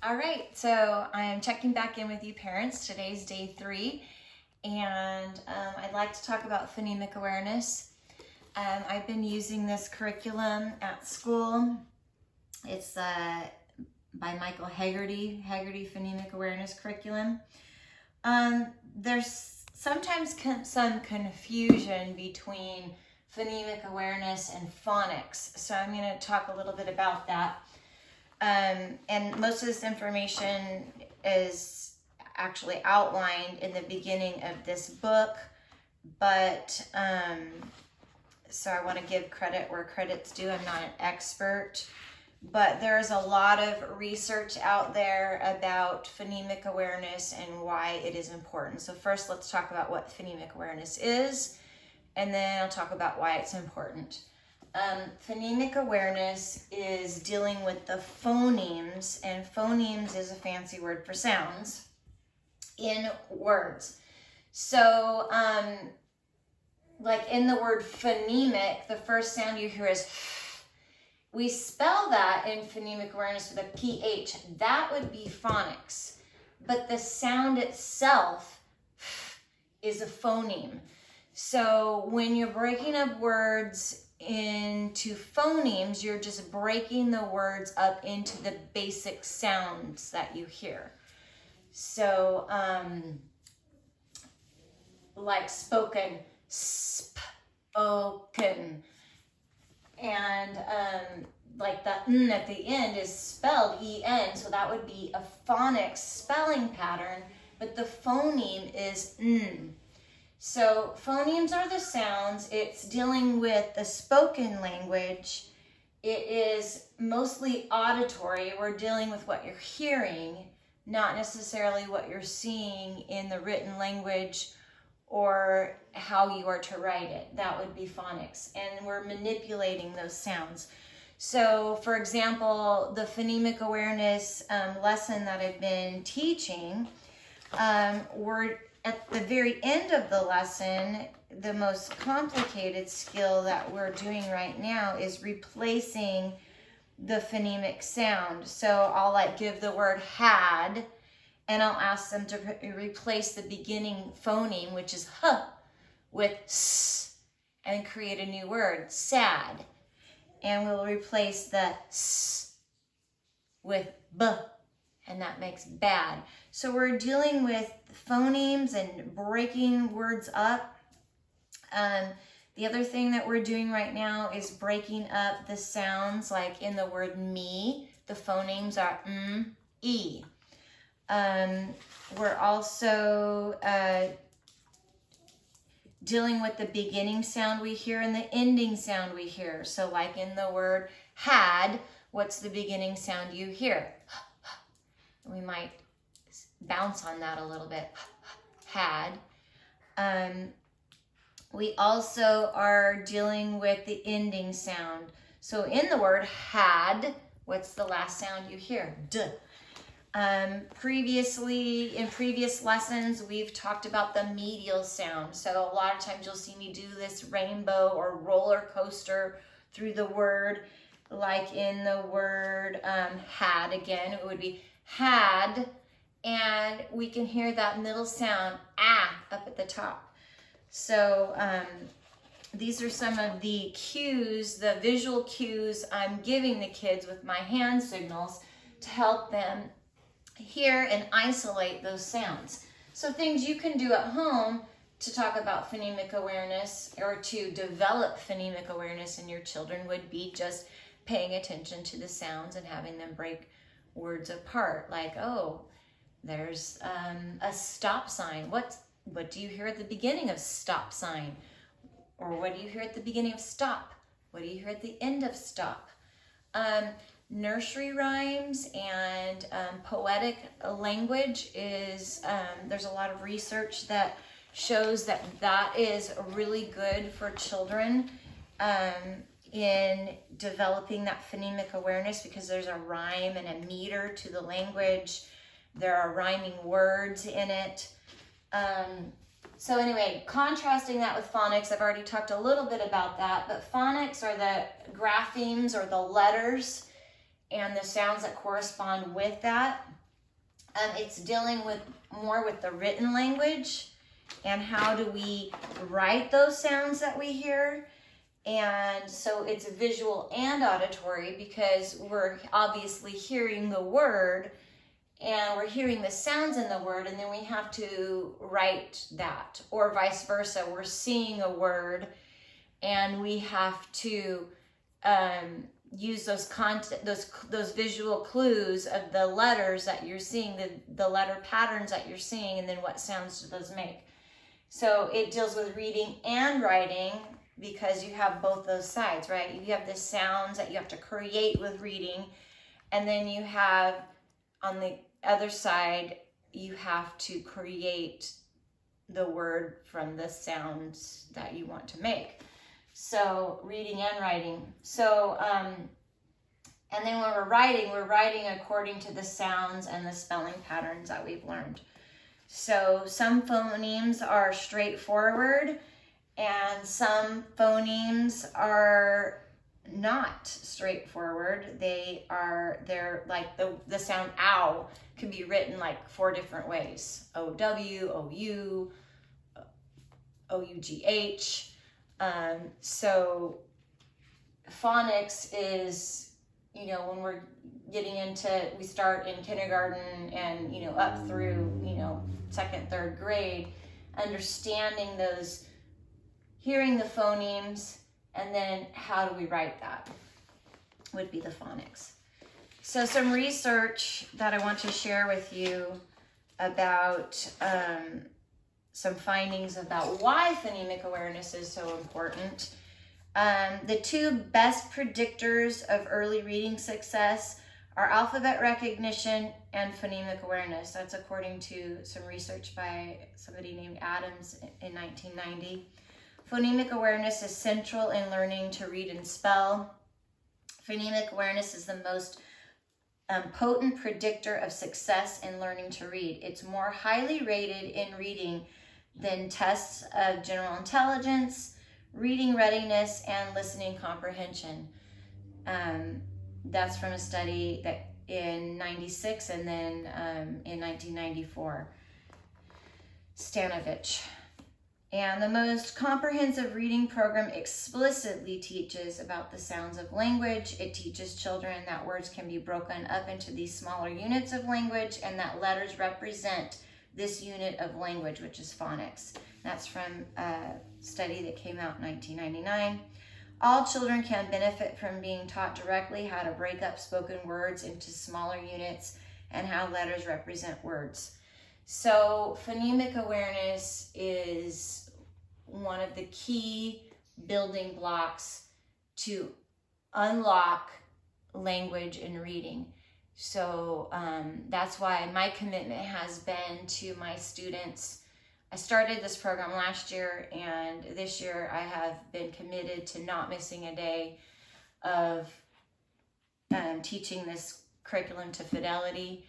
All right, so I am checking back in with you parents. Today's day 3, and I'd like to talk about phonemic awareness. I've been using this curriculum at school. It's by Michael Haggerty Phonemic Awareness Curriculum. There's sometimes some confusion between phonemic awareness and phonics, so I'm going to talk a little bit about that. And most of this information is actually outlined in the beginning of this book, but so I want to give credit where credit's due. I'm not an expert, but there's a lot of research out there about phonemic awareness and why it is important. So first, let's talk about what phonemic awareness is, and then I'll talk about why it's important. Phonemic awareness is dealing with the phonemes, and phonemes is a fancy word for sounds in words. So, like in the word phonemic, the first sound you hear is we spell that in phonemic awareness with a PH. That would be phonics. But the sound itself is a phoneme. So when you're breaking up words into phonemes, you're just breaking the words up into the basic sounds that you hear. So, like spoken, spoken. And like the N at the end is spelled E-N, so that would be a phonics spelling pattern, but the phoneme is N. So phonemes are the sounds. It's dealing with the spoken language. It is mostly auditory. We're dealing with what you're hearing, not necessarily what you're seeing in the written language or how you are to write it. That would be phonics. And we're manipulating those sounds. So for example, the phonemic awareness lesson that I've been teaching, we're at the very end of the lesson, the most complicated skill that we're doing right now is replacing the phonemic sound. So I'll give the word had, and I'll ask them to replace the beginning phoneme, which is h, with s, and create a new word, sad. And we'll replace the s with b, and that makes bad. So we're dealing with phonemes and breaking words up. The other thing that we're doing right now is breaking up the sounds, like in the word me, the phonemes are m, e. We're also dealing with the beginning sound we hear and the ending sound we hear. So like in the word had, what's the beginning sound you hear? We might bounce on that a little bit. Had. We also are dealing with the ending sound. So in the word had, what's the last sound you hear? D. Previously, in previous lessons, we've talked about the medial sound. So a lot of times you'll see me do this rainbow or roller coaster through the word. Like in the word had, again, it would be had, and we can hear that middle sound, ah, up at the top. So these are some of the cues, the visual cues I'm giving the kids with my hand signals to help them hear and isolate those sounds. So things you can do at home to talk about phonemic awareness or to develop phonemic awareness in your children would be just paying attention to the sounds and having them break words apart. Like, oh, there's a stop sign. What do you hear at the beginning of stop sign? Or what do you hear at the beginning of stop? What do you hear at the end of stop? Nursery rhymes and poetic language is, there's a lot of research that shows that that is really good for children in developing that phonemic awareness, because there's a rhyme and a meter to the language. There are rhyming words in it. So anyway, contrasting that with phonics, I've already talked a little bit about that, but phonics are the graphemes or the letters, and the sounds that correspond with that. It's dealing with more with the written language and how do we write those sounds that we hear. And so it's visual and auditory because we're obviously hearing the word and we're hearing the sounds in the word, and then we have to write that, or vice versa. We're seeing a word and we have to use those visual clues of the letters that you're seeing, the letter patterns that you're seeing, and then what sounds do those make. So it deals with reading and writing because you have both those sides, right? You have the sounds that you have to create with reading, and then you have on the other side, you have to create the word from the sounds that you want to make. So reading and writing. So, and then when we're writing according to the sounds and the spelling patterns that we've learned. So some phonemes are straightforward and some phonemes are not straightforward. They're like the sound ow can be written like 4 different ways. O-W, O-U, O-U-G-H. So phonics is, when we're getting into, we start in kindergarten and, up through, 2nd, 3rd grade, understanding those, hearing the phonemes, and then how do we write that would be the phonics. So some research that I want to share with you about some findings about why phonemic awareness is so important. The 2 best predictors of early reading success are alphabet recognition and phonemic awareness. That's according to some research by somebody named Adams in 1990. Phonemic awareness is central in learning to read and spell. Phonemic awareness is the most potent predictor of success in learning to read. It's more highly rated in reading than tests of general intelligence, reading readiness, and listening comprehension. That's from a study that in 96 and then in 1994. Stanovich. And the most comprehensive reading program explicitly teaches about the sounds of language. It teaches children that words can be broken up into these smaller units of language and that letters represent this unit of language, which is phonics. That's from a study that came out in 1999. All children can benefit from being taught directly how to break up spoken words into smaller units and how letters represent words. So phonemic awareness is one of the key building blocks to unlock language and reading. So that's why my commitment has been to my students. I started this program last year, and this year I have been committed to not missing a day of teaching this curriculum to fidelity.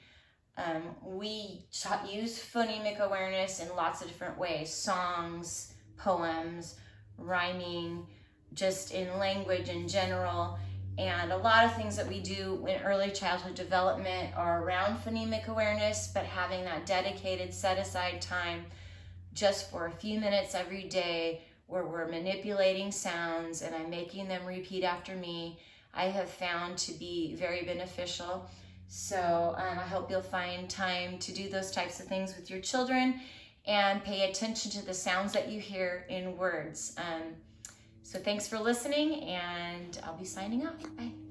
We use phonemic awareness in lots of different ways: songs, poems, rhyming, just in language in general. And a lot of things that we do in early childhood development are around phonemic awareness, but having that dedicated set aside time just for a few minutes every day where we're manipulating sounds and I'm making them repeat after me, I have found to be very beneficial. So I hope you'll find time to do those types of things with your children and pay attention to the sounds that you hear in words. So thanks for listening, and I'll be signing off. Bye.